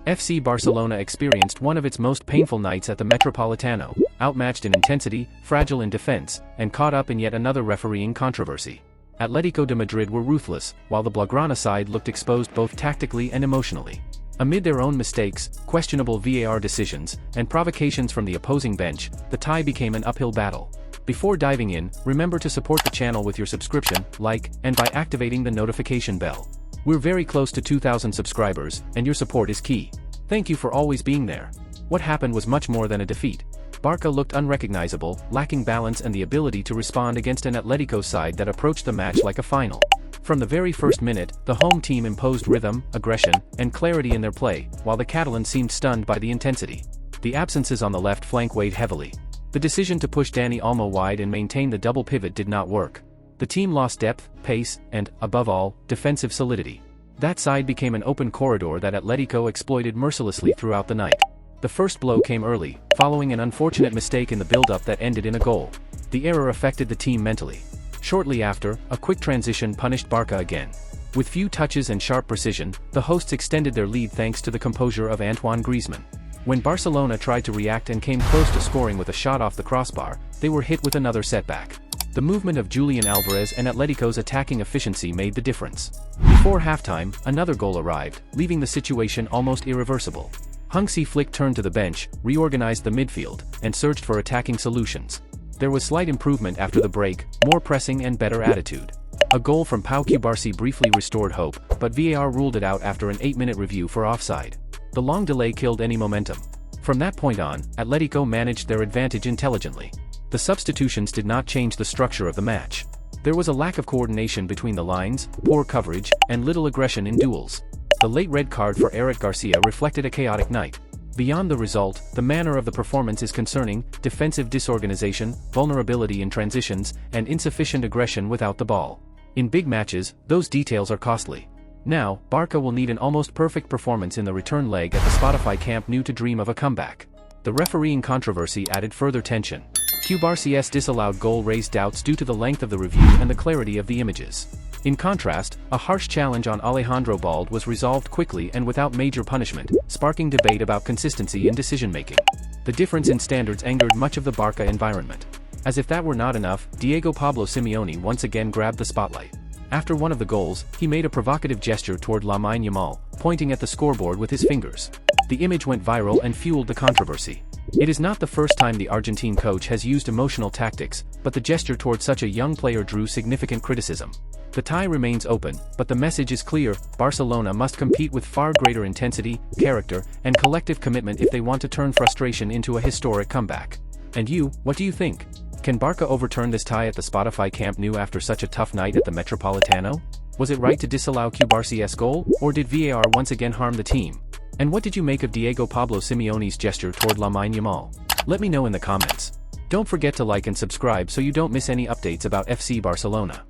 FC Barcelona experienced one of its most painful nights at the Metropolitano, outmatched in intensity, fragile in defense, and caught up in yet another refereeing controversy. Atletico de Madrid were ruthless, while the Blaugrana side looked exposed both tactically and emotionally. Amid their own mistakes, questionable VAR decisions, and provocations from the opposing bench, the tie became an uphill battle. Before diving in, remember to support the channel with your subscription, like, and by activating the notification bell. We're very close to 2,000 subscribers, and your support is key. Thank you for always being there. What happened was much more than a defeat. Barca looked unrecognizable, lacking balance and the ability to respond against an Atletico side that approached the match like a final. From the very first minute, the home team imposed rhythm, aggression, and clarity in their play, while the Catalans seemed stunned by the intensity. The absences on the left flank weighed heavily. The decision to push Dani Olmo wide and maintain the double pivot did not work. The team lost depth, pace, and, above all, defensive solidity. That side became an open corridor that Atletico exploited mercilessly throughout the night. The first blow came early, following an unfortunate mistake in the build-up that ended in a goal. The error affected the team mentally. Shortly after, a quick transition punished Barca again. With few touches and sharp precision, the hosts extended their lead thanks to the composure of Antoine Griezmann. When Barcelona tried to react and came close to scoring with a shot off the crossbar, they were hit with another setback. The movement of Julian Alvarez and Atletico's attacking efficiency made the difference. Before halftime, another goal arrived, leaving the situation almost irreversible. Hansi Flick turned to the bench, reorganized the midfield, and searched for attacking solutions. There was slight improvement after the break, more pressing and better attitude. A goal from Pau Cubarsí briefly restored hope, but VAR ruled it out after an 8-minute review for offside. The long delay killed any momentum. From that point on, Atletico managed their advantage intelligently. The substitutions did not change the structure of the match. There was a lack of coordination between the lines, poor coverage, and little aggression in duels. The late red card for Eric Garcia reflected a chaotic night. Beyond the result, the manner of the performance is concerning: defensive disorganization, vulnerability in transitions, and insufficient aggression without the ball. In big matches, those details are costly. Now, Barca will need an almost perfect performance in the return leg at the Spotify Camp Nou to dream of a comeback. The refereeing controversy added further tension. Cubarsí's disallowed goal raised doubts due to the length of the review and the clarity of the images. In contrast, a harsh challenge on Alejandro Balde was resolved quickly and without major punishment, sparking debate about consistency in decision-making. The difference in standards angered much of the Barca environment. As if that were not enough, Diego Pablo Simeone once again grabbed the spotlight. After one of the goals, he made a provocative gesture toward Lamine Yamal, pointing at the scoreboard with his fingers. The image went viral and fueled the controversy. It is not the first time the Argentine coach has used emotional tactics, but the gesture toward such a young player drew significant criticism. The tie remains open, but the message is clear: Barcelona must compete with far greater intensity, character, and collective commitment if they want to turn frustration into a historic comeback. And you, what do you think? Can Barca overturn this tie at the Spotify Camp Nou after such a tough night at the Metropolitano? Was it right to disallow Cubarsí's goal, or did VAR once again harm the team? And what did you make of Diego Pablo Simeone's gesture toward Lamine Yamal? Let me know in the comments. Don't forget to like and subscribe so you don't miss any updates about FC Barcelona.